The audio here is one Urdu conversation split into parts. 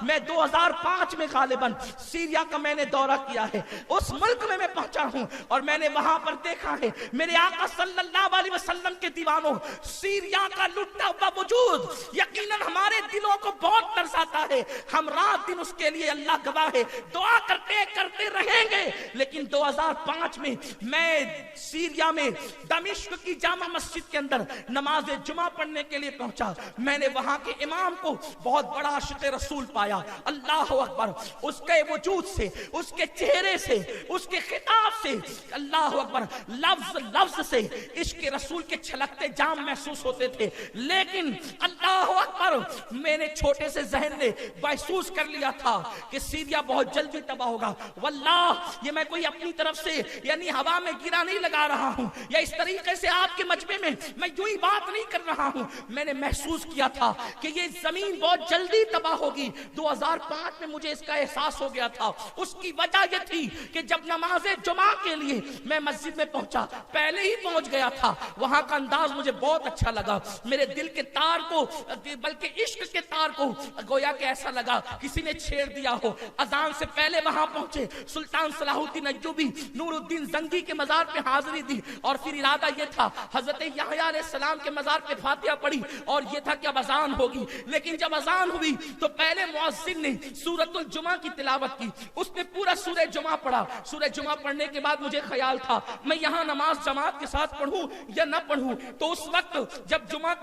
میں 2005 میں غالباً سیریا کا میں نے دورہ کیا ہے، اس ملک میں پہنچا ہوں اور میں نے وہاں پر دیکھا ہے میرے آقا صلی اللہ علیہ وسلم کے دیوانوں، سیریا کا لٹا ہوا وجود یقیناً ہمارے دلوں کو بہت ترساتا ہے. ہم رات دن اس کے لیے اللہ گواہ ہے دعا کرتے رہیں گے. لیکن 2005 میں سیریا میں دمشق کی جامع مسجد کے اندر نماز جمعہ پڑھنے کے لیے پہنچا. میں نے وہاں کے امام کو بہت بڑا عاشق رسول پایا. اللہ اکبر، اس کے وجود سے، اس کے چہرے سے، اس کے خطاب سے، اللہ اکبر، لفظ سے عشق رسول کے چھلکتے جام محسوس ہوتے تھے. لیکن اللہ اکبر، میں نے چھوٹے سے ذہن نے محسوس کر لیا تھا کہ سیریا بہت جلدی تباہ ہوگا. واللہ یہ میں کوئی اپنی طرف سے یعنی ہوا میں گرا نہیں لگا رہا ہوں یا اس طریقے سے آپ کے مجمع میں یوں ہی بات نہیں کر رہا ہوں. میں نے محسوس کیا تھا کہ یہ زمین بہت جلدی تباہ ہوگی. 2005 میں مجھے اس کا احساس ہو گیا تھا. اس کی وجہ یہ تھی کہ جب نماز جمعہ کے لیے میں مسجد میں پہنچا، پہلے ہی پہنچ گیا تھا، وہاں کا انداز مجھے بہت اچھا لگا. میرے دل کے تار کو، بلکہ عشق کے تار کو گویا کہ ایسا لگا کسی نے چھیڑ دیا ہو. اذان سے پہلے وہاں پہنچے، سلطان صلاح الدین ایوبی نور الدین زنگی کے مزار پہ حاضری دی اور پھر ارادہ یہ تھا حضرت یحییٰ علیہ السلام کے مزار پہ فاتحہ پڑھی اور یہ تھا کہ اب اذان ہوگی. لیکن جب اذان ہوئی تو پہلے مؤذن نے سورۃ الجمعہ کی تلاوت کی. اس نے پورا سورہ جمعہ پڑھا. سورہ جمعہ پڑھنے کے بعد مجھے خیال تھا میں یہاں نماز جماعت کے ساتھ پڑھوں یا نہ پڑھوں. تو اس وقت جب جمعہ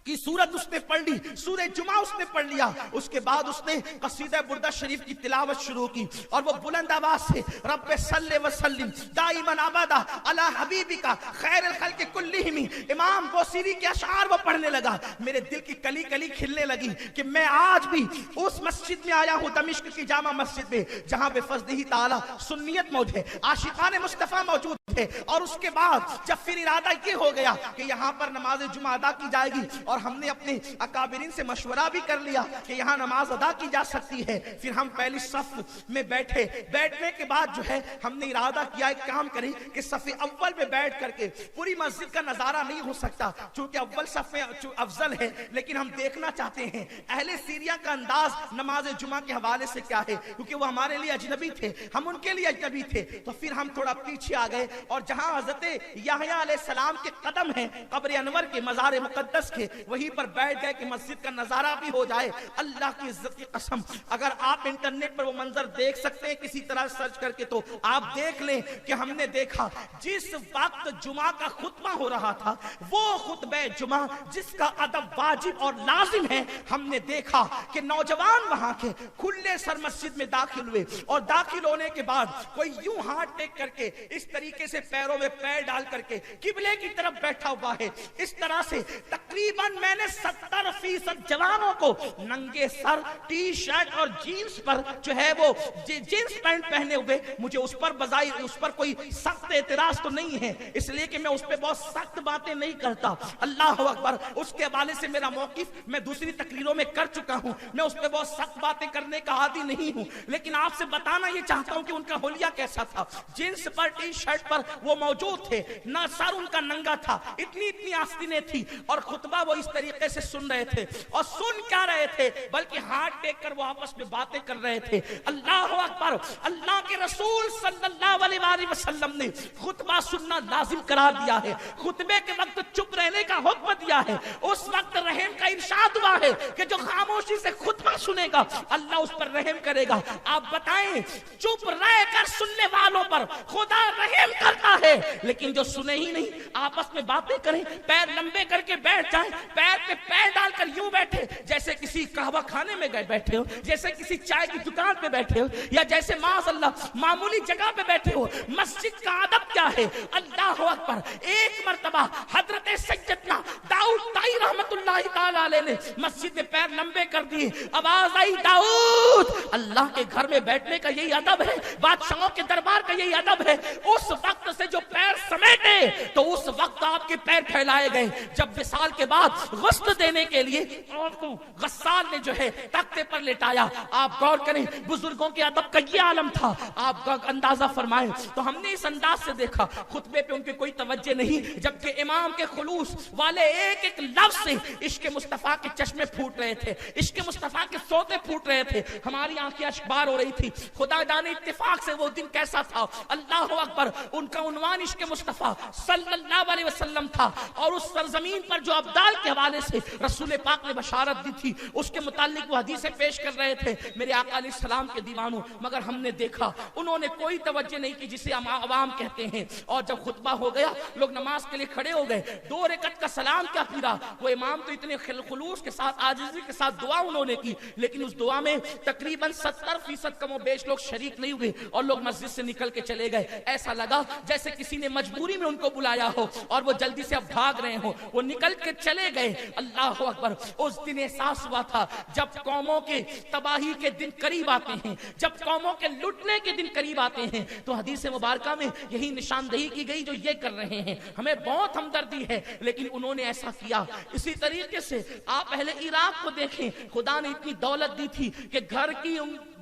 کی سورت اس نے پڑھ لی، سورہ جمعہ اس نے پڑھ لیا، اس کے بعد اس نے قصیدہ بردہ شریف کی تلاوت شروع کی اور وہ بلند آواز سے رب صلی وسلم دائما ابدا علی حبیبک خیر الخلق کلہم، امام بوصیری کے اشعار وہ پڑھنے لگا. میرے دل کی کلی کلی کھلنے لگی کہ میں آج بھی اس مسجد میں آیا ہوں، دمشق کی جامع مسجد میں، جہاں بفضلہ تعالی سنیت موجود ہے، عاشقان مصطفیٰ موجود ہے. اور اس کے بعد جب پھر ارادہ یہ ہو گیا کہ یہاں پر نماز جمعہ ادا کی جائے گی اور ہم نے اپنے اکابرین سے مشورہ بھی کر لیا کہ یہاں نماز ادا کی جا سکتی ہے. پھر ہم پہلی صف میں بیٹھے. بیٹھنے کے بعد جو ہے ہم نے ارادہ کیا ایک کام کریں کہ صف اول میں بیٹھ کر کے پوری مسجد کا نظارہ نہیں ہو سکتا چونکہ اول صف میں افضل ہے، لیکن ہم دیکھنا چاہتے ہیں اہل سیریا کا انداز نماز جمعہ کے حوالے سے کیا ہے، کیونکہ وہ ہمارے لیے اجنبی تھے، ہم ان کے لیے اجنبی تھے. تو پھر ہم تھوڑا پیچھے آ گئے اور جہاں حضرت یحییٰ علیہ السلام کے قدم ہیں قبر انور کے مزار مقدس کے، وہیں پر بیٹھ گئے کہ مسجد کا نظارہ بھی ہو جائے. اللہ کی عزت کی قسم اگر آپ انٹرنیٹ پر وہ منظر دیکھ سکتے ہیں کسی طرح سرچ کر کے تو آپ دیکھ لیں کہ ہم نے دیکھا جس وقت جمعہ کا خطبہ ہو رہا تھا وہ خطبہ جمعہ جس کا ادب واجب اور لازم ہے، ہم نے دیکھا کہ نوجوان وہاں کے کھلے سر مسجد میں داخل ہوئے اور داخل ہونے کے بعد کوئی یوں ہاتھ ٹیک کر کے اس طریقے سے پیروں میں پیر ڈال کر کے قبلے کی طرف بیٹھا ہوا ہے. اس طرح سے تقریباً میں نے 70% جوانوں کو ننگے سر ٹی شرٹ اور جینز پر جو ہے وہ جینز پینٹ پہنے ہوئے، مجھے اس پر بظاہر اس پر کوئی سخت اعتراض تو نہیں ہے، اس لیے کہ میں اس پہ بہت سخت باتیں نہیں کرتا. اللہ اکبر، اس کے حوالے سے میرا موقف میں دوسری تقریروں میں کر چکا ہوں، میں اس پہ بہت سخت باتیں کرنے کا عادی نہیں ہوں. لیکن آپ سے بتانا یہ چاہتا ہوں کہ ان کا حلیہ کیسا تھا. جینز پر ٹی شرٹ پر وہ موجود تھے، نہ سر ان کا ننگا تھا، اتنی آستینیں تھی اور خطبہ وہ اس طریقے سے سن رہے تھے اور سن کیا رہے تھے بلکہ ہاتھ ٹیک کر وہ آپس میں باتیں کر رہے تھے. اللہ اکبر، اللہ کے رسول صلی اللہ علیہ وآلہ وسلم نے خطبہ سننا لازم قرار دیا ہے، خطبے کے وقت چپ رہنے کا حکم دیا ہے. اس وقت رحم کا ارشاد ہوا ہے کہ جو خاموشی سے خطبہ سنے گا اللہ اس پر رحم کرے گا. آپ بتائیں چپ رہ کر سننے والوں پر خدا رحم کرتا ہے، لیکن جو سنے ہی نہیں آپس میں باتیں کریں، پیر لمبے کر کے بیٹھ جائیں، پیر پہ پیر ڈال کر یوں بیٹھے جیسے کسی قہوہ کھانے میں گئے بیٹھے ہو، جیسے کسی چائے کی دکان پہ بیٹھے ہو، یا جیسے معاذ اللہ معمولی جگہ پہ بیٹھے ہو. مسجد کا ادب کیا ہے؟ اللہ اکبر، ایک مرتبہ حضرت سیدنا داؤد طائی رحمت اللہ تعالی علیہ نے مسجد میں پیر لمبے کر دیے، آواز آئی داؤد. اللہ کے گھر میں بیٹھنے کا یہی ادب ہے، بادشاہوں کے دربار کا یہی ادب ہے. اس وقت سے جو پیر سمیٹے تو اس وقت آپ کے پیر پھیلائے گئے. جب وصال کے بعد غسل دینے کے لیے عورت کو غسال نے جو ہے تختے پر لٹایا. آپ غور کریں بزرگوں کے ادب کا یہ عالم تھا. آپ کا اندازہ فرمائیں تو ہم نے اس انداز سے دیکھا خطبے پہ ان کی کوئی توجہ نہیں, جبکہ امام کے خلوص والے ایک ایک لفظ سے عشق مصطفیٰ کے چشمے پھوٹ رہے تھے, عشق مصطفیٰ کے سوتے پھوٹ رہے تھے, ہماری آنکھیں اشکبار ہو رہی تھی. خدا جانے اتفاق سے وہ دن کیسا تھا. اللہ اکبر, ان کا عنوان عشق مصطفیٰ صلی اللہ علیہ وسلم تھا, اور اس سرزمین پر جو ابدال کے حوالے سے رسول پاک نے بشارت دی تھی اس کے متعلق وہ حدیثیں پیش کر رہے تھے میرے آقا علیہ السلام کے دیوانوں. مگر ہم نے دیکھا انہوں نے کوئی توجہ نہیں کی جسے ہم عوام کہتے ہیں. اور جب خطبہ ہو گیا لوگ نماز کے لیے کھڑے ہو گئے, 2 رکعت کا سلام کیا پھرا. وہ امام تو اتنے خلوص کے ساتھ عاجزی کے ساتھ دعا انہوں نے کی, لیکن اس دعا میں تقریباً 70% کم و بیش لوگ شریک نہیں ہوئے اور لوگ مسجد سے نکل کے چلے گئے. ایسا لگا جیسے کسی نے مجبوری میں ان کو بلایا ہو اور وہ جلدی سے اب بھاگ رہے ہوں, وہ نکل کے چلے گئے. اللہ اکبر, اس دن احساس ہوا تھا جب قوموں کے تباہی کے دن قریب آتے ہیں, جب قوموں کے لٹنے کے دن قریب آتے ہیں, تو حدیث مبارکہ میں یہی نشاندہی کی گئی جو یہ کر رہے ہیں. ہمیں بہت ہمدردی ہے لیکن انہوں نے ایسا کیا. اسی طریقے سے آپ اہل عراق کو دیکھیں, خدا نے اتنی دولت دی تھی کہ گھر کی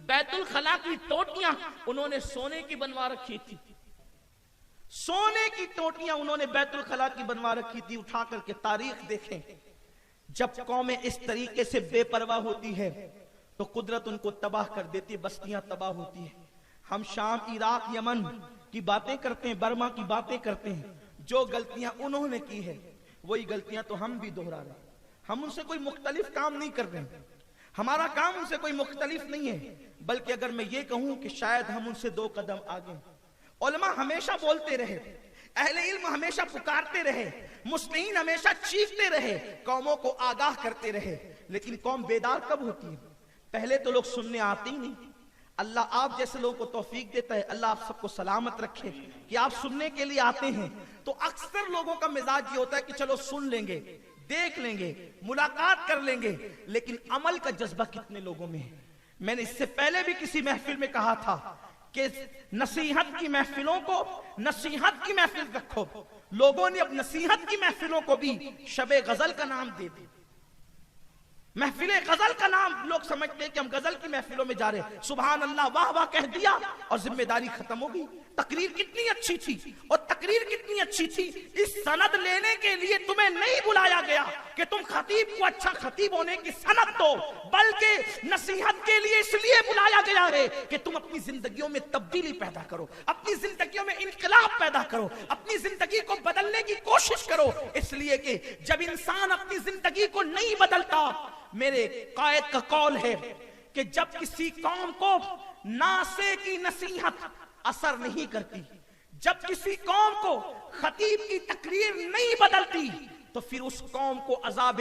بیت الخلا کی ٹوٹیاں انہوں نے سونے کی بنوا رکھی تھی, سونے کی ٹوٹیاں انہوں نے بیت الخلا کی بنوا رکھی تھی. اٹھا کر کے تاریخ دیکھیں, جب قومیں اس طریقے سے بے پرواہ ہوتی ہے تو قدرت ان کو تباہ کر دیتی, بستیاں تباہ ہوتی ہیں. ہم شام, عراق, یمن کی باتیں کرتے ہیں, برما کی باتیں کرتے ہیں. جو غلطیاں انہوں نے کی ہے وہی غلطیاں تو ہم بھی دہرا رہے ہیں. ہم ان سے کوئی مختلف کام نہیں کر رہے ہیں, ہمارا کام ان سے کوئی مختلف نہیں ہے, بلکہ اگر میں یہ کہوں کہ شاید ہم ان سے 2 قدم آگے. علماء ہمیشہ بولتے رہے, اہل علم ہمیشہ پکارتے رہے, مسلمین ہمیشہ چیختے رہے, قوموں کو آگاہ کرتے رہے, لیکن قوم بیدار کب ہوتی ہے؟ پہلے تو لوگ سننے آتے ہی نہیں. اللہ آپ جیسے لوگوں کو توفیق دیتا ہے, اللہ آپ سب کو سلامت رکھے کہ آپ سننے کے لیے آتے ہیں. تو اکثر لوگوں کا مزاج یہ ہوتا ہے کہ چلو سن لیں گے, دیکھ لیں گے, ملاقات کر لیں گے, لیکن عمل کا جذبہ کتنے لوگوں میں ہے؟ میں نے اس سے پہلے بھی کسی محفل میں کہا تھا کہ نصیحت کی محفلوں کو نصیحت کی محفل رکھو. لوگوں نے اب نصیحت کی محفلوں کو بھی شب غزل کا نام دے دی. محفل غزل کا نام لوگ سمجھتے ہیں کہ ہم غزل کی محفلوں میں جا رہے ہیں. سبحان اللہ, واہ واہ کہہ دیا اور ذمہ داری ختم ہو گئی. تقریر کتنی اچھی تھی, اور تقریر کتنی اچھی تھی, اس سند لینے کے لیے تمہیں نہیں بلایا گیا کہ تم خطیب کو اچھا خطیب ہونے کی سند دو, بلکہ نصیحت کے لیے اس لیے بلایا گیا ہے کہ تم اپنی زندگیوں میں تبدیلی پیدا کرو, اپنی زندگیوں میں انقلاب پیدا کرو, اپنی زندگی کو بدلنے کی کوشش کرو. اس لیے کہ جب انسان اپنی زندگی کو نہیں بدلتا, میرے قائد کا قول ہے کہ جب کسی قوم کو ناسے کی نصیحت اثر نہیں کرتی, جب کسی قوم کو خطیب کی تقریر نہیں بدلتی, تو پھر اس قوم کو عذاب